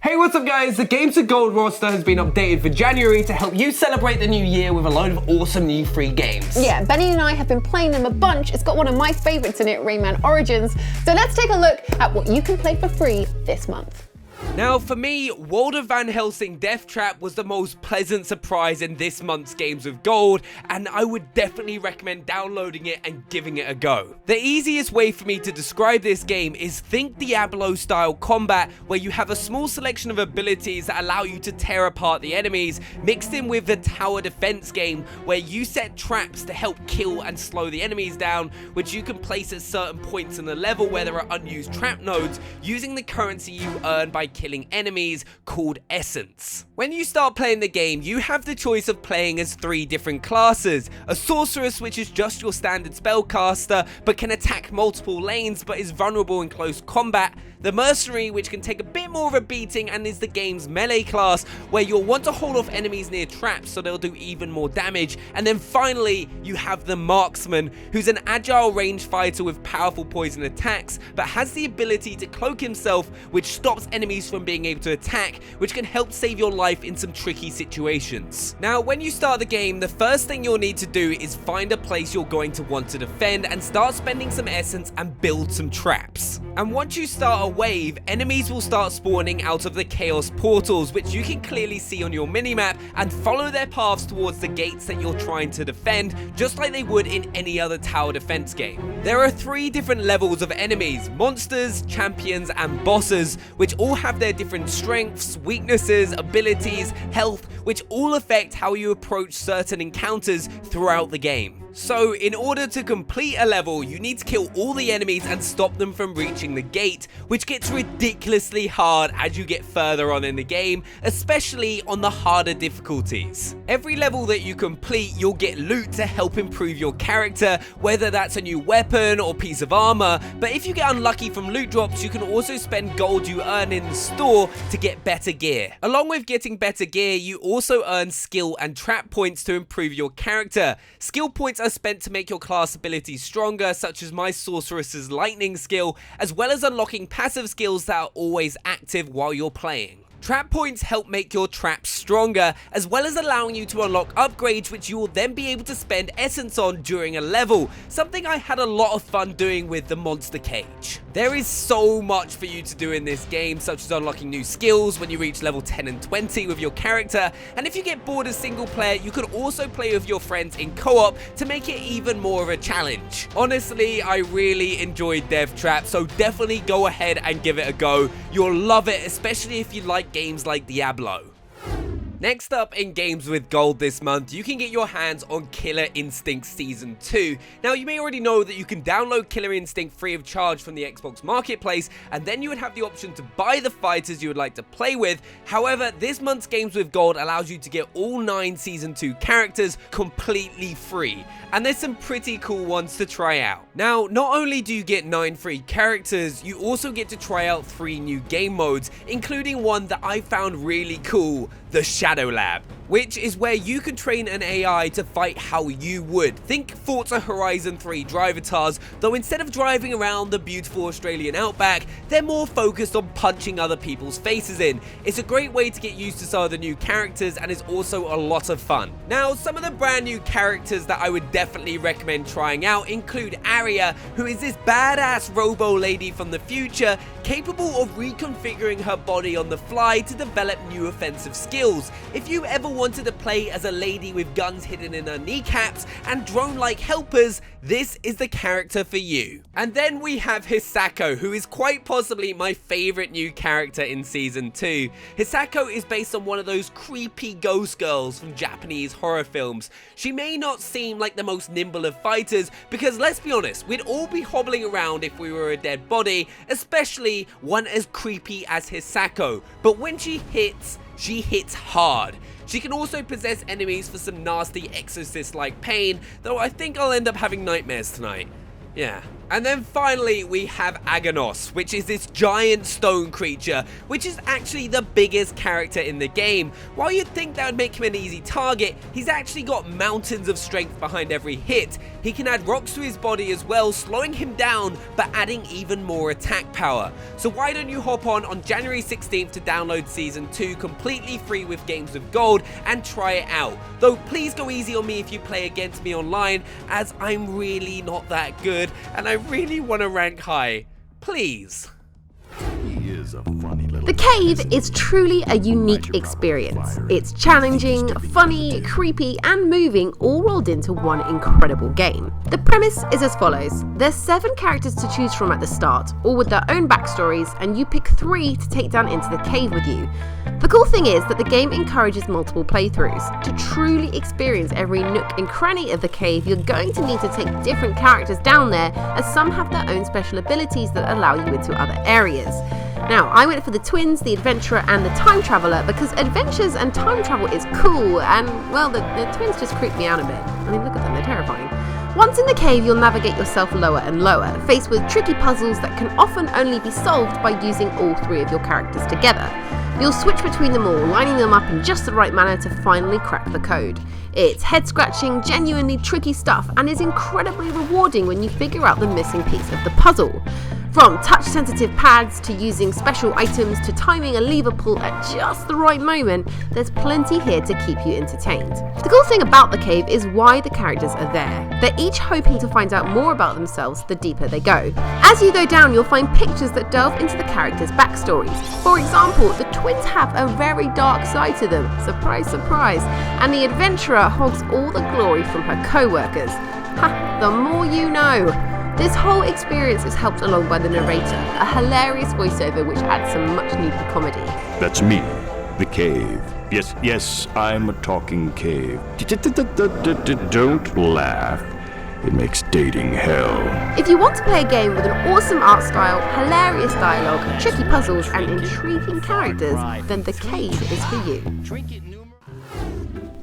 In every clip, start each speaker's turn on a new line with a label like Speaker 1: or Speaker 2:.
Speaker 1: Hey, what's up guys? The Games with Gold roster has been updated for January to help you celebrate the new year with a load of awesome new free games.
Speaker 2: Yeah, Benny and I have been playing them a bunch. It's got one of my favorites in it, Rayman Origins. So let's take a look at what you can play for free this month.
Speaker 1: Now for me, World of Van Helsing Death Trap was the most pleasant surprise in this month's Games with Gold, and I would definitely recommend downloading it and giving it a go. The easiest way for me to describe this game is think Diablo style combat, where you have a small selection of abilities that allow you to tear apart the enemies, mixed in with the tower defense game where you set traps to help kill and slow the enemies down, which you can place at certain points in the level where there are unused trap nodes, using the currency you earn by killing enemies called Essence. When you start playing the game, you have the choice of playing as 3 different classes. A Sorceress, which is just your standard spellcaster but can attack multiple lanes but is vulnerable in close combat. The Mercenary, which can take a bit more of a beating and is the game's melee class, where you'll want to hold off enemies near traps so they'll do even more damage. And then finally, you have the Marksman, who's an agile range fighter with powerful poison attacks, but has the ability to cloak himself, which stops enemies from being able to attack, which can help save your life in some tricky situations. Now, when you start the game, the first thing you'll need to do is find a place you're going to want to defend and start spending some essence and build some traps. And once you start a wave, enemies will start spawning out of the chaos portals, which you can clearly see on your minimap, and follow their paths towards the gates that you're trying to defend, just like they would in any other tower defense game. There are 3 different levels of enemies: monsters, champions, and bosses, which all have their different strengths, weaknesses, abilities, health, which all affect how you approach certain encounters throughout the game. So in order to complete a level, you need to kill all the enemies and stop them from reaching the gate, which gets ridiculously hard as you get further on in the game, especially on the harder difficulties. Every level that you complete, you'll get loot to help improve your character, whether that's a new weapon or piece of armor, but if you get unlucky from loot drops, you can also spend gold you earn in the store to get better gear. Along with getting better gear, you also earn skill and trap points to improve your character. Skill points are spent to make your class abilities stronger, such as my Sorceress's lightning skill, as well as unlocking passive skills that are always active while you're playing. Trap points help make your traps stronger, as well as allowing you to unlock upgrades which you will then be able to spend essence on during a level, something I had a lot of fun doing with the monster cage. There is so much for you to do in this game, such as unlocking new skills when you reach level 10 and 20 with your character, and if you get bored as single player, you can also play with your friends in co-op to make it even more of a challenge. Honestly, I really enjoyed Death Trap, so definitely go ahead and give it a go. You'll love it, especially if you like games like Diablo. Next up in Games with Gold this month, you can get your hands on Killer Instinct Season 2. Now, you may already know that you can download Killer Instinct free of charge from the Xbox Marketplace, and then you would have the option to buy the fighters you would like to play with. However, this month's Games with Gold allows you to get all 9 Season 2 characters completely free, and there's some pretty cool ones to try out. Now, not only do you get 9 free characters, you also get to try out 3 new game modes, including one that I found really cool, the Shadow Lab, which is where you can train an AI to fight how you would. Think Forza Horizon 3 drivatars, though instead of driving around the beautiful Australian outback, they're more focused on punching other people's faces in. It's a great way to get used to some of the new characters and is also a lot of fun. Now, some of the brand new characters that I would definitely recommend trying out include Arya, who is this badass robo lady from the future, capable of reconfiguring her body on the fly to develop new offensive skills. If you ever wanted to play as a lady with guns hidden in her kneecaps and drone-like helpers, this is the character for you. And then we have Hisako, who is quite possibly my favorite new character in Season 2. Hisako is based on one of those creepy ghost girls from Japanese horror films. She may not seem like the most nimble of fighters, because let's be honest, we'd all be hobbling around if we were a dead body, especially one as creepy as Hisako. But when she hits hard. She can also possess enemies for some nasty exorcist-like pain, though I think I'll end up having nightmares tonight. Yeah. And then finally we have Aganos, which is this giant stone creature, which is actually the biggest character in the game. While you'd think that would make him an easy target, he's actually got mountains of strength behind every hit. He can add rocks to his body as well, slowing him down, but adding even more attack power. So why don't you hop on January 16th to download Season 2 completely free with Games of Gold and try it out. Though please go easy on me if you play against me online, as I'm really not that good, and I really want to rank high. Please.
Speaker 2: The cave is truly a unique experience. It's challenging, funny, creepy, and moving all rolled into one incredible game. The premise is as follows. There's 7 characters to choose from at the start, all with their own backstories, and you pick 3 to take down into the cave with you. The cool thing is that the game encourages multiple playthroughs. To truly experience every nook and cranny of the cave, you're going to need to take different characters down there, as some have their own special abilities that allow you into other areas. Now, I went for the twins, the adventurer, and the time traveler because adventures and time travel is cool, and, well, the twins just creep me out a bit. I mean, look at them, they're terrifying. Once in the cave, you'll navigate yourself lower and lower, faced with tricky puzzles that can often only be solved by using all 3 of your characters together. You'll switch between them all, lining them up in just the right manner to finally crack the code. It's head-scratching, genuinely tricky stuff, and is incredibly rewarding when you figure out the missing piece of the puzzle. From touch-sensitive pads to using special items to timing a lever pull at just the right moment, there's plenty here to keep you entertained. The cool thing about the cave is why the characters are there. They're each hoping to find out more about themselves the deeper they go. As you go down, you'll find pictures that delve into the characters' backstories. For example, the twins have a very dark side to them, surprise, surprise, and the adventurer hogs all the glory from her co-workers. Ha, the more you know. This whole experience is helped along by the narrator, a hilarious voiceover which adds some much needed comedy.
Speaker 3: That's me, the cave. Yes, I'm a talking cave. Don't laugh. It makes dating hell.
Speaker 2: If you want to play a game with an awesome art style, hilarious dialogue, tricky puzzles, and intriguing characters, then The Cave is for you.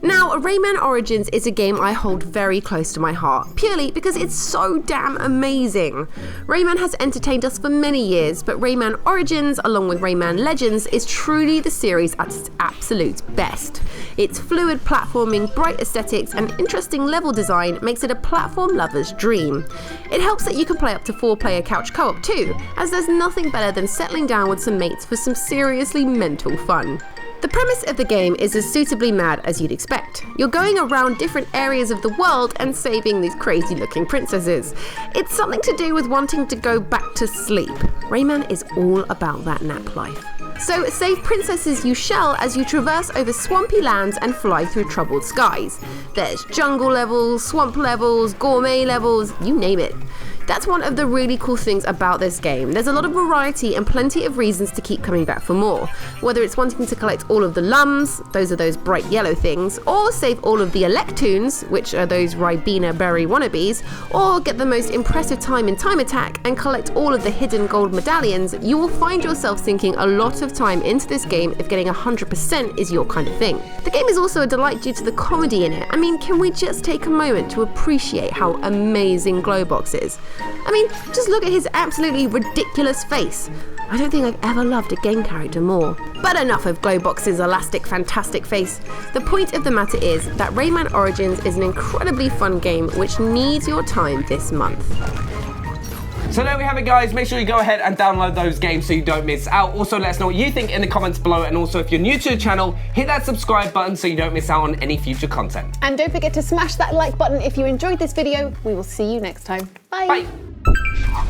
Speaker 2: Now, Rayman Origins is a game I hold very close to my heart, purely because it's so damn amazing. Rayman has entertained us for many years, but Rayman Origins, along with Rayman Legends, is truly the series at its absolute best. Its fluid platforming, bright aesthetics, and interesting level design makes it a platform lover's dream. It helps that you can play up to 4-player couch co-op too, as there's nothing better than settling down with some mates for some seriously mental fun. The premise of the game is as suitably mad as you'd expect. You're going around different areas of the world and saving these crazy looking princesses. It's something to do with wanting to go back to sleep. Rayman is all about that nap life. So save princesses you shall as you traverse over swampy lands and fly through troubled skies. There's jungle levels, swamp levels, gourmet levels, you name it. That's one of the really cool things about this game. There's a lot of variety and plenty of reasons to keep coming back for more. Whether it's wanting to collect all of the lums, those are those bright yellow things, or save all of the Electoons, which are those Ribena berry wannabes, or get the most impressive time in Time Attack and collect all of the hidden gold medallions, you will find yourself sinking a lot of time into this game if getting 100% is your kind of thing. The game is also a delight due to the comedy in it. I mean, can we just take a moment to appreciate how amazing Glowbox is? I mean, just look at his absolutely ridiculous face. I don't think I've ever loved a game character more. But enough of Glowbox's elastic, fantastic face. The point of the matter is that Rayman Origins is an incredibly fun game which needs your time this month.
Speaker 1: So there we have it, guys. Make sure you go ahead and download those games so you don't miss out. Also, let us know what you think in the comments below. And also, if you're new to the channel, hit that subscribe button so you don't miss out on any future content.
Speaker 2: And don't forget to smash that like button if you enjoyed this video. We will see you next time. Bye.
Speaker 1: Bye.